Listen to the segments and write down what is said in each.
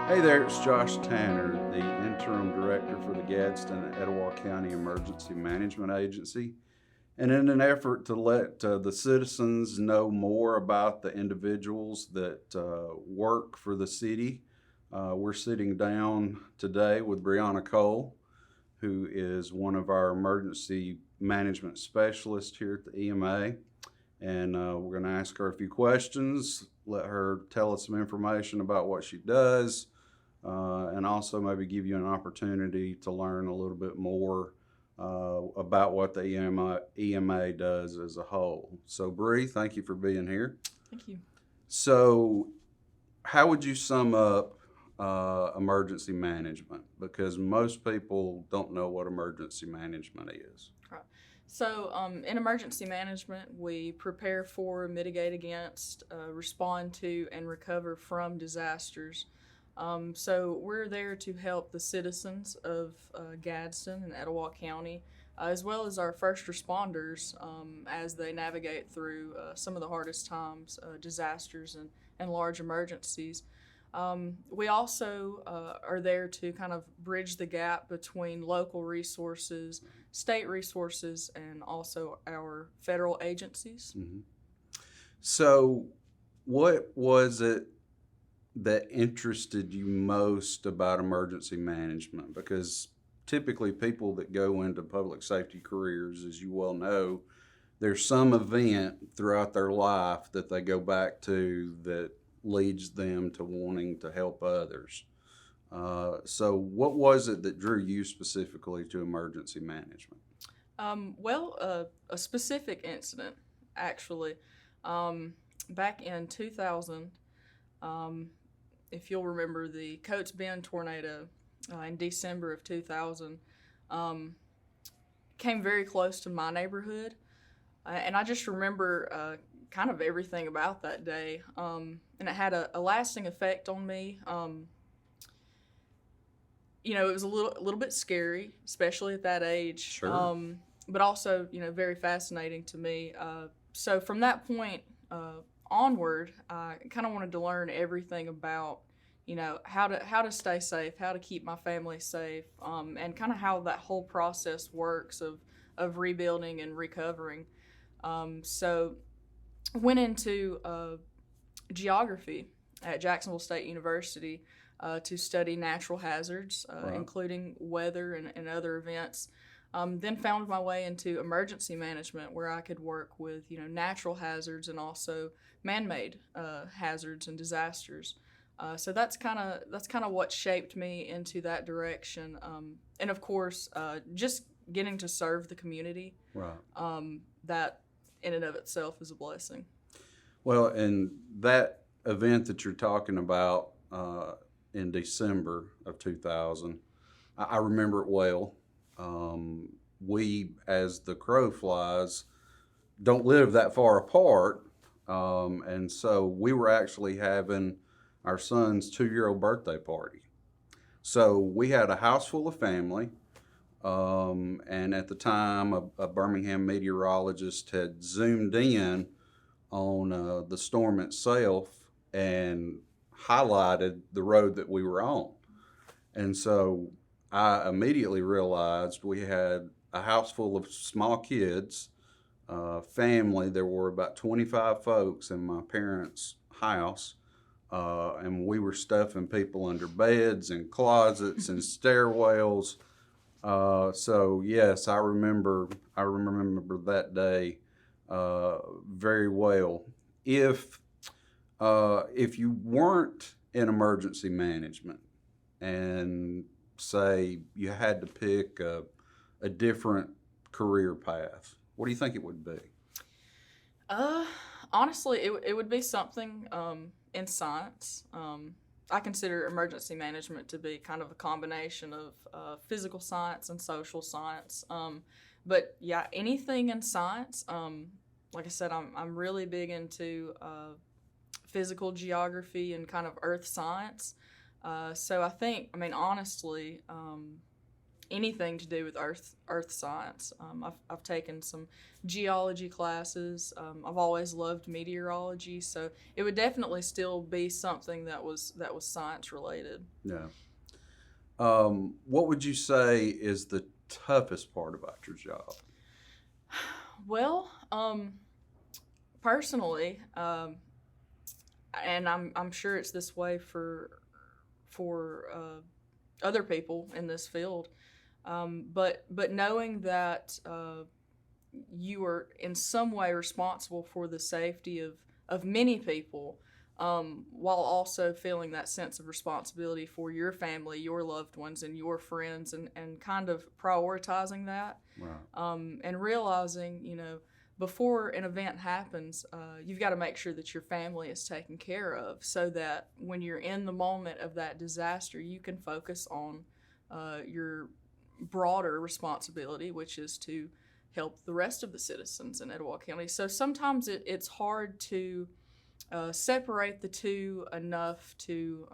Hey there, it's Josh Tanner, the interim director for the Gadsden and Etowah County Emergency Management Agency. And in an effort to let the citizens know more about the individuals that work for the city, we're sitting down today with Breonna Cole, who is one of our emergency management specialists here at the EMA. And we're going to ask her a few questions, let her tell us some information about what she does, and also maybe give you an opportunity to learn a little bit more about what the EMA does as a whole. So, Bree, thank you for being here. Thank you. So, how would you sum up emergency management? Because most people don't know what emergency management is. Right. So, in emergency management, we prepare for, mitigate against, respond to, and recover from disasters. So, we're there to help the citizens of Gadsden and Etowah County, as well as our first responders as they navigate through some of the hardest times, disasters, and large emergencies. We also are there to kind of bridge the gap between local resources, state resources, and also our federal agencies. Mm-hmm. So, what was it that interested you most about emergency management? Because typically, people that go into public safety careers, as you well know, there's some event throughout their life that they go back to that leads them to wanting to help others. So, what was it that drew you specifically to emergency management? A specific incident, actually. Back in 2000, if you'll remember the Coates Bend tornado in December of 2000, came very close to my neighborhood. And I just remember kind of everything about that day. And it had a lasting effect on me. It was a little bit scary, especially at that age. Sure. But also, very fascinating to me. So from that point onward, I kind of wanted to learn everything about, how to stay safe, how to keep my family safe, and kind of how that whole process works of rebuilding and recovering. So went into geography at Jacksonville State University to study natural hazards, Right. including weather and other events. Then found my way into emergency management, where I could work with natural hazards and also man-made hazards and disasters. So that's kind of what shaped me into that direction. And of course, just getting to serve the community. Right. That in and of itself is a blessing. Well, and that event that you're talking about in December of 2000, I remember it well. We, as the crow flies, don't live that far apart. And so we were actually having our son's 2-year-old birthday party. So we had a house full of family. And at the time, a Birmingham meteorologist had zoomed in on the storm itself and highlighted the road that we were on. And so I immediately realized we had a house full of small kids, family. There were about 25 folks in my parents' house, and we were stuffing people under beds and closets and stairwells. So yes, I remember that day very well. If you weren't in emergency management and say you had to pick a different career path, what do you think it would be? Uh, Honestly, it would be something in science. I consider emergency management to be kind of a combination of physical science and social science. But yeah, anything in science. Like I said, I'm really big into physical geography and kind of earth science. So I mean, honestly, anything to do with earth science. I've taken some geology classes. I've always loved meteorology, so it would definitely still be something that was science related. Yeah. What would you say is the toughest part about your job? Well, personally, and I'm sure it's this way for other people in this field, but knowing that you are in some way responsible for the safety of many people, while also feeling that sense of responsibility for your family, your loved ones, and your friends, and kind of prioritizing that, Right. and realizing, before an event happens, you've got to make sure that your family is taken care of, so that when you're in the moment of that disaster, you can focus on your broader responsibility, which is to help the rest of the citizens in Etowah County. So sometimes it's hard to separate the two enough to,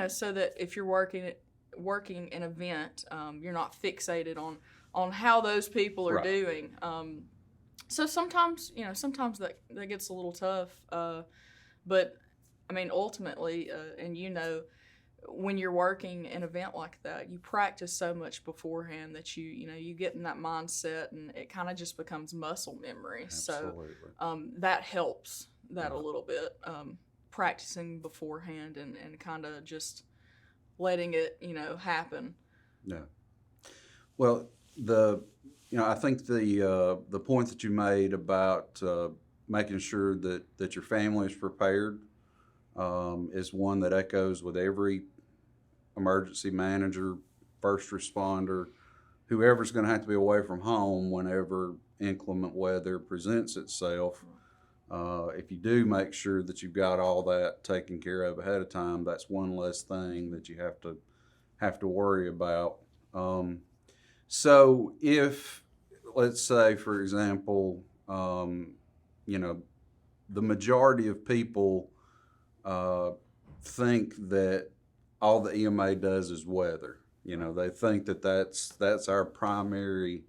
so that if you're working an event, you're not fixated on how those people are Right. doing. So sometimes, sometimes that gets a little tough. But I mean, ultimately, and when you're working an event like that, you practice so much beforehand that you get in that mindset, and it kind of just becomes muscle memory. Absolutely. So that helps that a Yeah. little bit, practicing beforehand and kind of just letting it happen. Yeah. Well, I think the point that you made about making sure that your family is prepared is one that echoes with every emergency manager, first responder, whoever's going to have to be away from home whenever inclement weather presents itself. If you do make sure that you've got all that taken care of ahead of time, that's one less thing that you have to worry about. So if, let's say, for example, the majority of people think that all the EMA does is weather. They think that that's our primary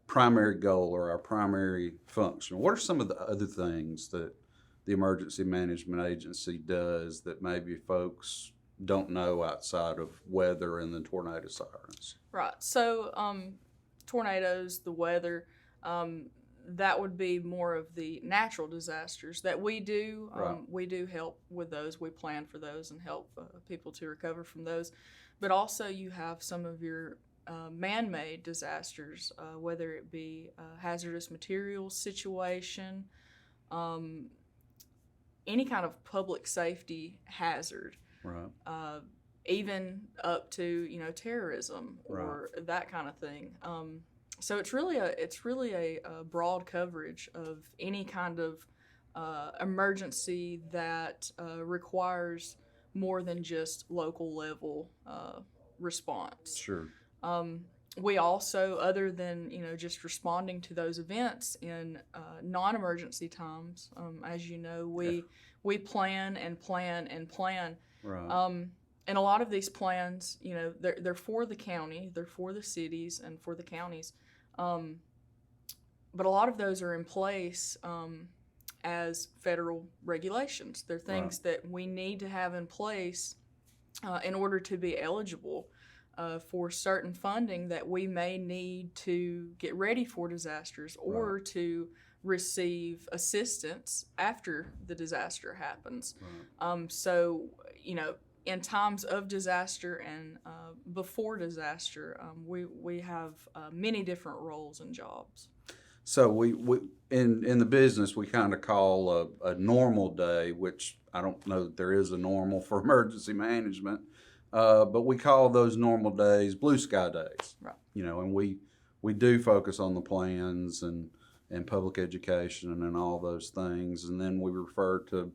goal or our primary function. What are some of the other things that the Emergency Management Agency does that maybe folks don't know outside of weather and the tornado sirens? Right. So tornadoes, the weather, that would be more of the natural disasters that we do. Right. We do help with those. We plan for those and help people to recover from those. But also you have some of your man-made disasters, whether it be a hazardous materials situation, any kind of public safety hazard. Right. Even up to terrorism or that kind of thing. So it's really a broad coverage of any kind of emergency that requires more than just local level response. Sure. We also, other than just responding to those events in non-emergency times, as you know, we plan and plan and plan. Right. And a lot of these plans, they're for the county, they're for the cities and for the counties. But a lot of those are in place as federal regulations. They're things that we need to have in place in order to be eligible for certain funding that we may need to get ready for disasters or to receive assistance after the disaster happens. So, in times of disaster and before disaster, we have many different roles and jobs. So we in the business we kind of call a normal day, which I don't know that there is a normal for emergency management, but we call those normal days blue sky days. Right. And we do focus on the plans and public education and all those things, and then we refer to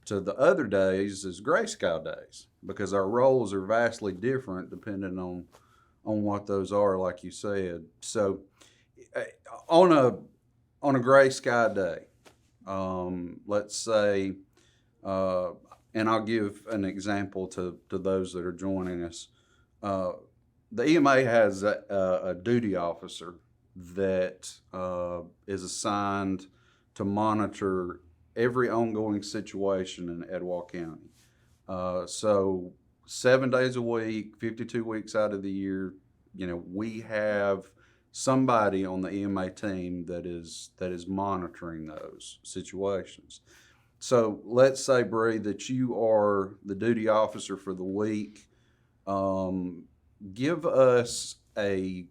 the other days as gray sky days because our roles are vastly different depending on what those are, like you said. So on a gray sky day, let's say, and I'll give an example to those that are joining us. the EMA has a duty officer that is assigned to monitor every ongoing situation in Etowah County. So 7 days a week, 52 weeks out of the year, we have somebody on the EMA team that is monitoring those situations. So let's say, Bree, that you are the duty officer for the week. Give us a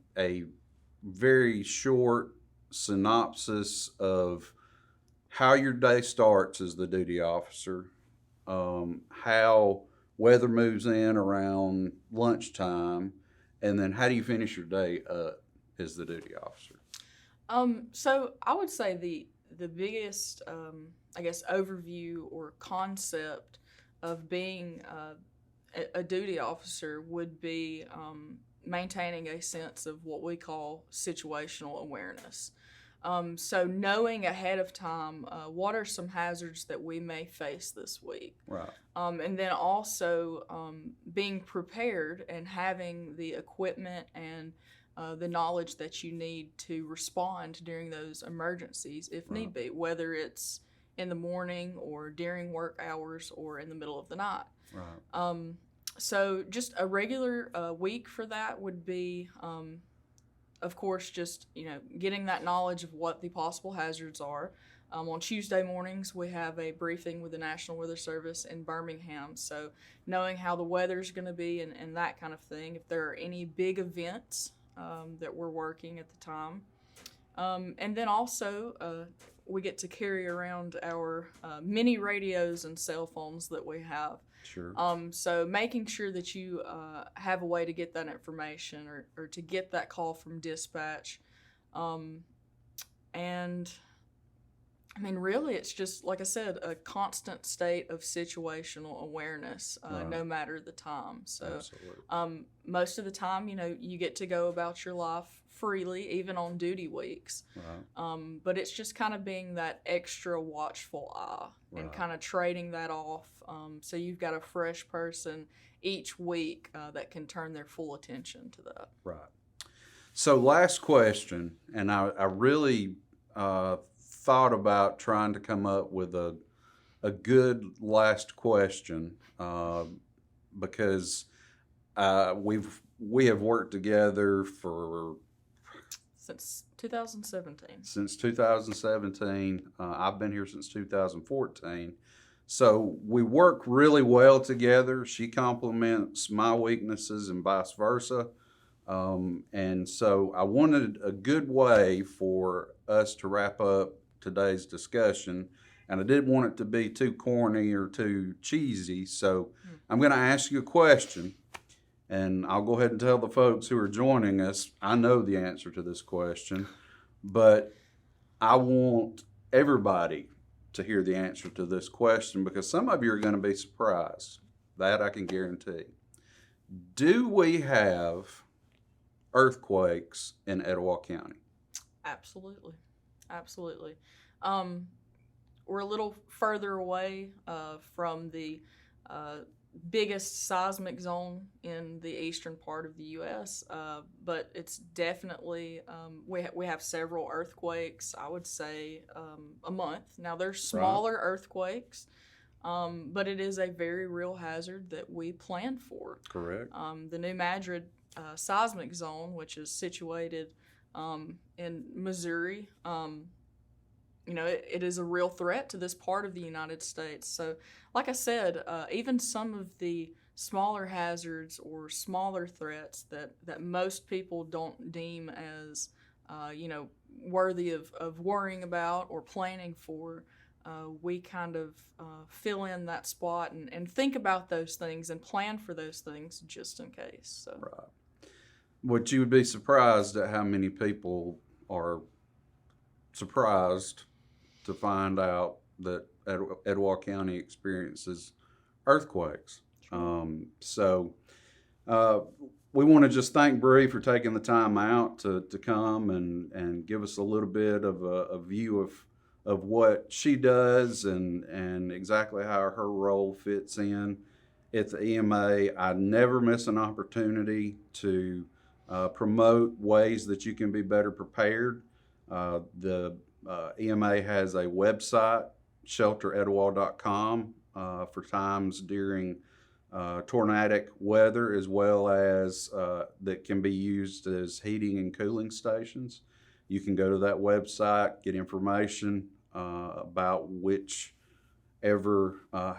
very short synopsis of how your day starts as the duty officer, how weather moves in around lunchtime, and then how do you finish your day up as the duty officer? So I would say the biggest, I guess, overview or concept of being a duty officer would be maintaining a sense of what we call situational awareness. So knowing ahead of time what are some hazards that we may face this week. Right. And then also being prepared and having the equipment and the knowledge that you need to respond during those emergencies if need be, whether it's in the morning or during work hours or in the middle of the night. Right. So just a regular week for that would be, of course, just getting that knowledge of what the possible hazards are. On Tuesday mornings, we have a briefing with the National Weather Service in Birmingham. So knowing how the weather's going to be and that kind of thing. If there are any big events that we're working at the time. And then also we get to carry around our mini radios and cell phones that we have. Sure. So making sure that you have a way to get that information or to get that call from dispatch. And I mean, really, it's just, like I said, a constant state of situational awareness, no matter the time. So most of the time, you get to go about your life freely, even on duty weeks. Right. But it's just kind of being that extra watchful eye and kind of trading that off. So you've got a fresh person each week that can turn their full attention to that. Right. So last question, and I really thought about trying to come up with a good last question because we have worked together since 2017. Since 2017, I've been here since 2014. So we work really well together. She complements my weaknesses and vice versa. And so I wanted a good way for us to wrap up today's discussion, and I didn't want it to be too corny or too cheesy. So I'm going to ask you a question, and I'll go ahead and tell the folks who are joining us, I know the answer to this question, but I want everybody to hear the answer to this question because some of you are going to be surprised. That I can guarantee. Do we have earthquakes in Etowah County? Absolutely. We're a little further away from the biggest seismic zone in the eastern part of the U.S., but it's definitely, we have several earthquakes, I would say, a month. Now, there's smaller earthquakes, but it is a very real hazard that we plan for. Correct. The New Madrid seismic zone, which is situated in Missouri, it is a real threat to this part of the United States. So, like I said, even some of the smaller hazards or smaller threats that most people don't deem as, worthy of worrying about or planning for, we kind of fill in that spot and think about those things and plan for those things just in case. So. Right. What you would be surprised at how many people are surprised to find out that Etowah County experiences earthquakes. So we want to just thank Bree for taking the time out to come and give us a little bit of a view of what she does and exactly how her role fits in at the EMA. I never miss an opportunity to promote ways that you can be better prepared. The EMA has a website, shelteretowah.com, for times during tornadic weather, as well as that can be used as heating and cooling stations. You can go to that website, get information about whichever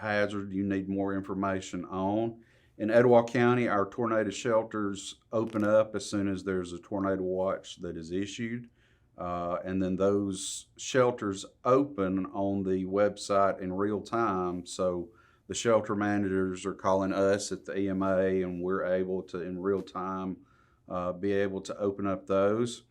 hazard you need more information on. In Etowah County, our tornado shelters open up as soon as there's a tornado watch that is issued. And then those shelters open on the website in real time. So the shelter managers are calling us at the EMA, and we're able to, in real time, be able to open up those.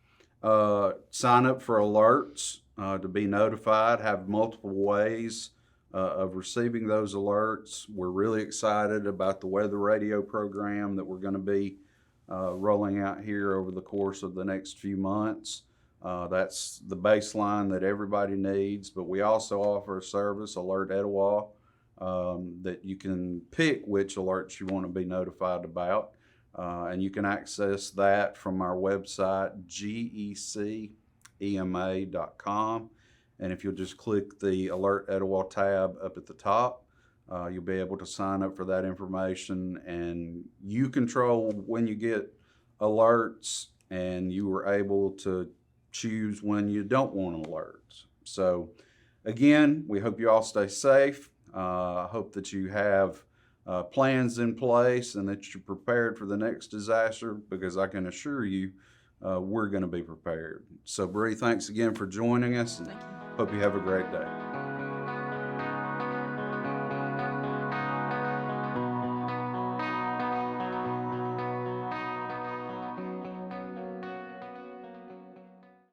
Sign up for alerts to be notified, have multiple ways of receiving those alerts. We're really excited about the weather radio program that we're going to be rolling out here over the course of the next few months. That's the baseline that everybody needs, but we also offer a service, Alert Etowah, that you can pick which alerts you want to be notified about. And you can access that from our website, gecema.com. And if you'll just click the Alert Etowah tab up at the top, you'll be able to sign up for that information, and you control when you get alerts, and you are able to choose when you don't want alerts. So again, we hope you all stay safe. I hope that you have plans in place and that you're prepared for the next disaster, because I can assure you we're going to be prepared. So Bree, thanks again for joining us, and Thank you. hope you have a great day.